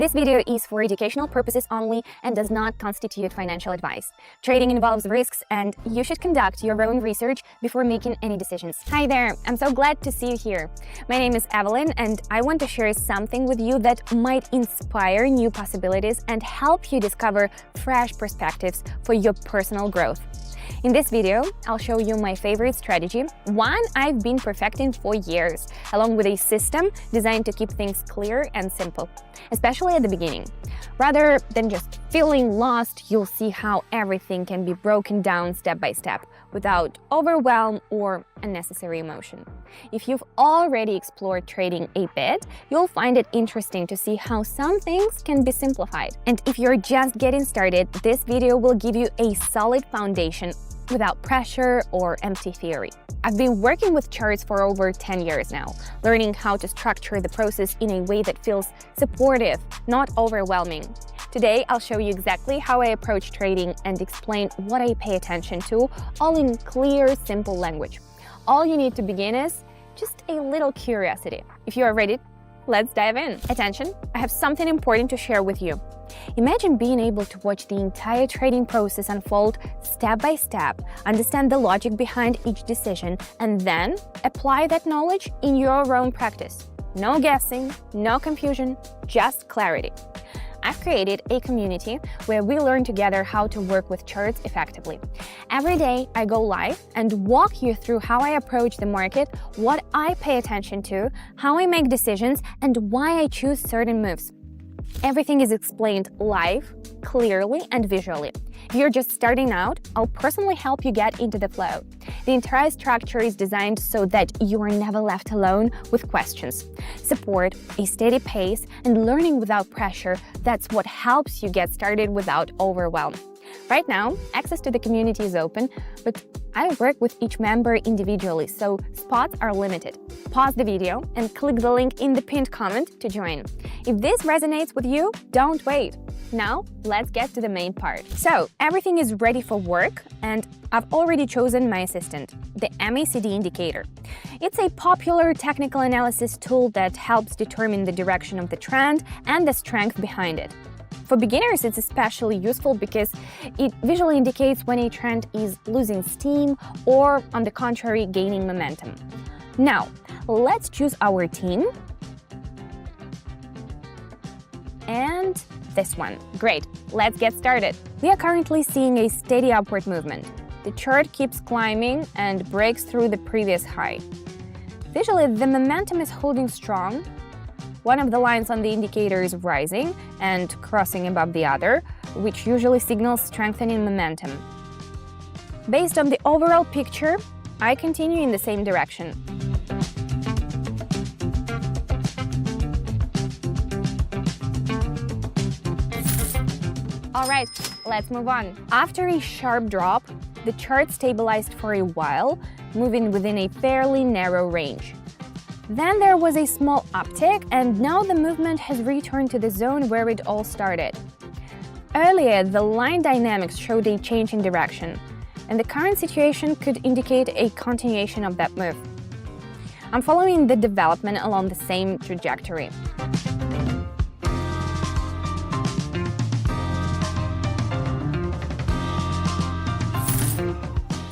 This video is for educational purposes only and does not constitute financial advice. Trading involves risks and you should conduct your own research before making any decisions. Hi there, I'm so glad to see you here. My name is Evelyn and I want to share something with you that might inspire new possibilities and help you discover fresh perspectives for your personal growth. In this video, I'll show you my favorite strategy, one I've been perfecting for years, along with a system designed to keep things clear and simple, especially at the beginning. Rather than just feeling lost, you'll see how everything can be broken down step by step without overwhelm or unnecessary emotion. If you've already explored trading a bit, you'll find it interesting to see how some things can be simplified. And if you're just getting started, this video will give you a solid foundation without pressure or empty theory. I've been working with charts for over 10 years now, learning how to structure the process in a way that feels supportive, not overwhelming. Today, I'll show you exactly how I approach trading and explain what I pay attention to, all in clear, simple language. All you need to begin is just a little curiosity. If you are ready, let's dive in. Attention, I have something important to share with you. Imagine being able to watch the entire trading process unfold step by step, understand the logic behind each decision, and then apply that knowledge in your own practice. No guessing, no confusion, just clarity. I've created a community where we learn together how to work with charts effectively. Every day, I go live and walk you through how I approach the market, what I pay attention to, how I make decisions, and why I choose certain moves. Everything is explained live, clearly, and visually. If you're just starting out, I'll personally help you get into the flow. The entire structure is designed so that you are never left alone with questions. Support, a steady pace, and learning without pressure, that's what helps you get started without overwhelm. Right now, access to the community is open, but I work with each member individually, so spots are limited. Pause the video and click the link in the pinned comment to join. If this resonates with you, don't wait. Now, let's get to the main part. So, everything is ready for work, and I've already chosen my assistant, the MACD indicator. It's a popular technical analysis tool that helps determine the direction of the trend and the strength behind it. For beginners, it's especially useful because it visually indicates when a trend is losing steam or, on the contrary, gaining momentum. Now, let's choose our team. And this one. Great, let's get started. We are currently seeing a steady upward movement. The chart keeps climbing and breaks through the previous high. Visually, the momentum is holding strong. One of the lines on the indicator is rising and crossing above the other, which usually signals strengthening momentum. Based on the overall picture, I continue in the same direction. All right, let's move on. After a sharp drop, the chart stabilized for a while, moving within a fairly narrow range. Then there was a small uptick, and now the movement has returned to the zone where it all started. Earlier, the line dynamics showed a change in direction, and the current situation could indicate a continuation of that move. I'm following the development along the same trajectory.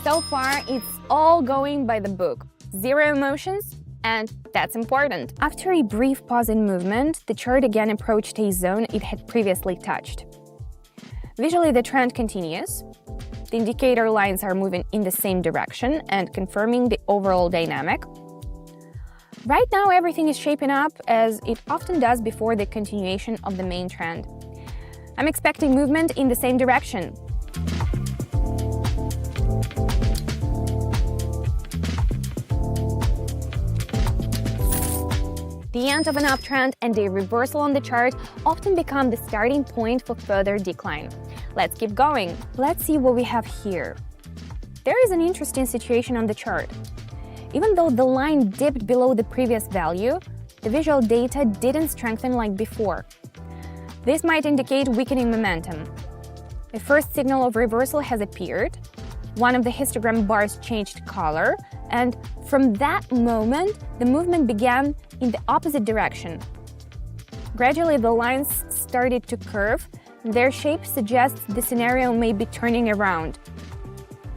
So far, it's all going by the book. Zero emotions, and that's important. After a brief pause in movement, the chart again approached a zone it had previously touched. Visually, the trend continues. The indicator lines are moving in the same direction and confirming the overall dynamic. Right now, everything is shaping up as it often does before the continuation of the main trend. I'm expecting movement in the same direction. The end of an uptrend and a reversal on the chart often become the starting point for further decline. Let's keep going. Let's see what we have here. There is an interesting situation on the chart. Even though the line dipped below the previous value, the visual data didn't strengthen like before. This might indicate weakening momentum. The first signal of reversal has appeared. One of the histogram bars changed color, and from that moment, the movement began in the opposite direction. Gradually, the lines started to curve. Their shape suggests the scenario may be turning around.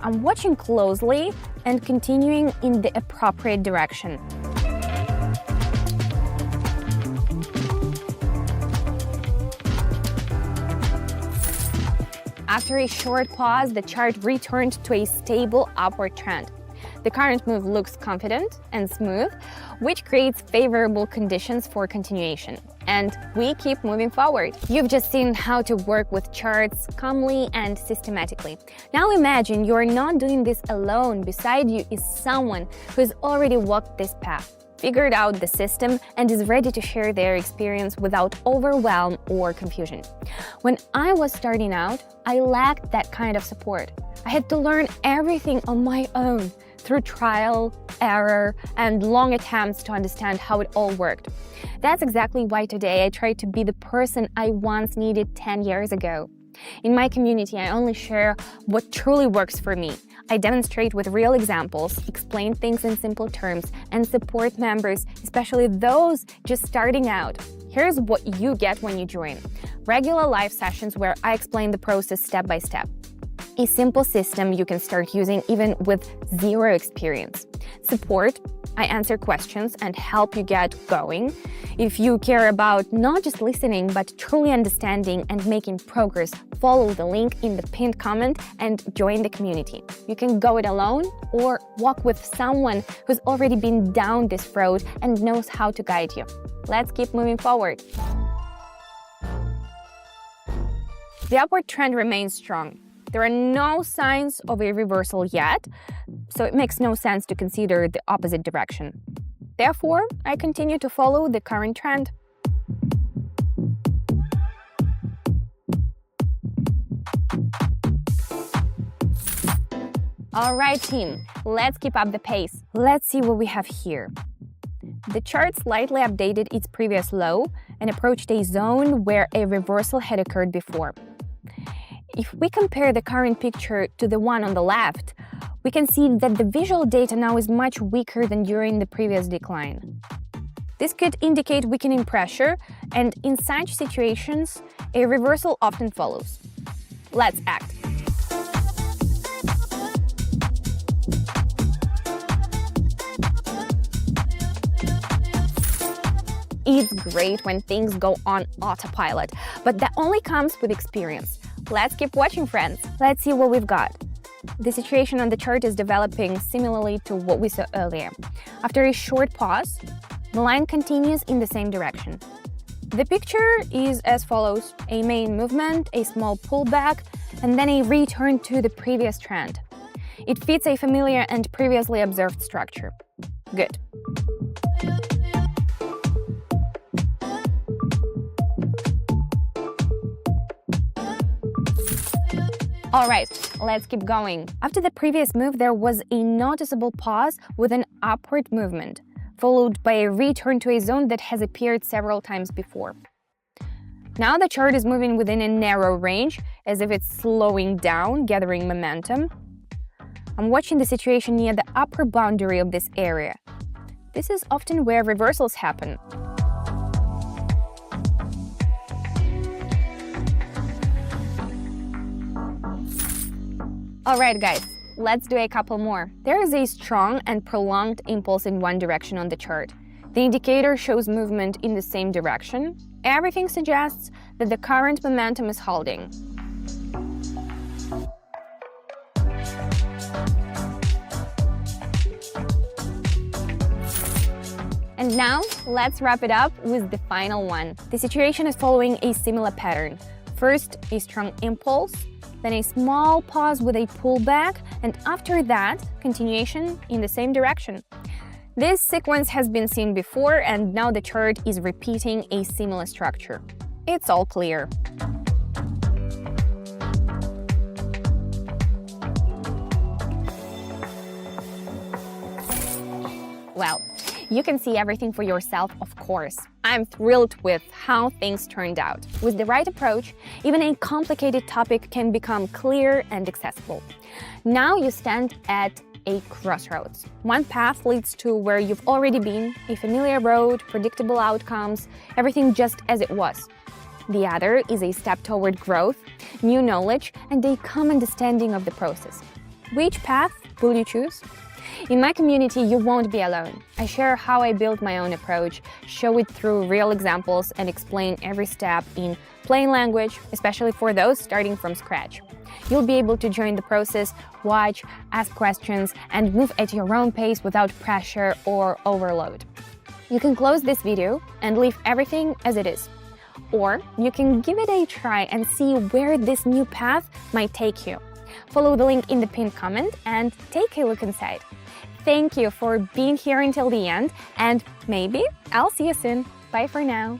I'm watching closely and continuing in the appropriate direction. After a short pause, the chart returned to a stable upward trend. The current move looks confident and smooth, which creates favorable conditions for continuation. And we keep moving forward. You've just seen how to work with charts calmly and systematically. Now imagine you're not doing this alone. Beside you is someone who's already walked this path, figured out the system, and is ready to share their experience without overwhelm or confusion. When I was starting out, I lacked that kind of support. I had to learn everything on my own through trial, error, and long attempts to understand how it all worked. That's exactly why today I try to be the person I once needed 10 years ago. In my community, I only share what truly works for me. I demonstrate with real examples, explain things in simple terms, and support members, especially those just starting out. Here's what you get when you join. Regular live sessions where I explain the process step by step. A simple system you can start using even with zero experience. Support, I answer questions and help you get going. If you care about not just listening, but truly understanding and making progress, follow the link in the pinned comment and join the community. You can go it alone or walk with someone who's already been down this road and knows how to guide you. Let's keep moving forward. The upward trend remains strong. There are no signs of a reversal yet, so it makes no sense to consider the opposite direction. Therefore, I continue to follow the current trend. All right, team, let's keep up the pace. Let's see what we have here. The chart slightly updated its previous low and approached a zone where a reversal had occurred before. If we compare the current picture to the one on the left, we can see that the visual data now is much weaker than during the previous decline. This could indicate weakening pressure, and in such situations, a reversal often follows. Let's act. It's great when things go on autopilot, but that only comes with experience. Let's keep watching, friends. Let's see what we've got. The situation on the chart is developing similarly to what we saw earlier. After a short pause, the line continues in the same direction. The picture is as follows: a main movement, a small pullback, and then a return to the previous trend. It fits a familiar and previously observed structure. Good. All right, let's keep going. After the previous move, there was a noticeable pause with an upward movement, followed by a return to a zone that has appeared several times before. Now the chart is moving within a narrow range, as if it's slowing down, gathering momentum. I'm watching the situation near the upper boundary of this area. This is often where reversals happen. All right, guys, let's do a couple more. There is a strong and prolonged impulse in one direction on the chart. The indicator shows movement in the same direction. Everything suggests that the current momentum is holding. And now, let's wrap it up with the final one. The situation is following a similar pattern. First, a strong impulse, then a small pause with a pullback, and after that, continuation in the same direction. This sequence has been seen before, and now the chart is repeating a similar structure. It's all clear. Well, you can see everything for yourself, of course. I'm thrilled with how things turned out. With the right approach, even a complicated topic can become clear and accessible. Now you stand at a crossroads. One path leads to where you've already been, a familiar road, predictable outcomes, everything just as it was. The other is a step toward growth, new knowledge, and a common understanding of the process. Which path will you choose? In my community, you won't be alone. I share how I built my own approach, show it through real examples, and explain every step in plain language, especially for those starting from scratch. You'll be able to join the process, watch, ask questions, and move at your own pace without pressure or overload. You can close this video and leave everything as it is. Or you can give it a try and see where this new path might take you. Follow the link in the pinned comment and take a look inside. Thank you for being here until the end, and maybe I'll see you soon. Bye for now.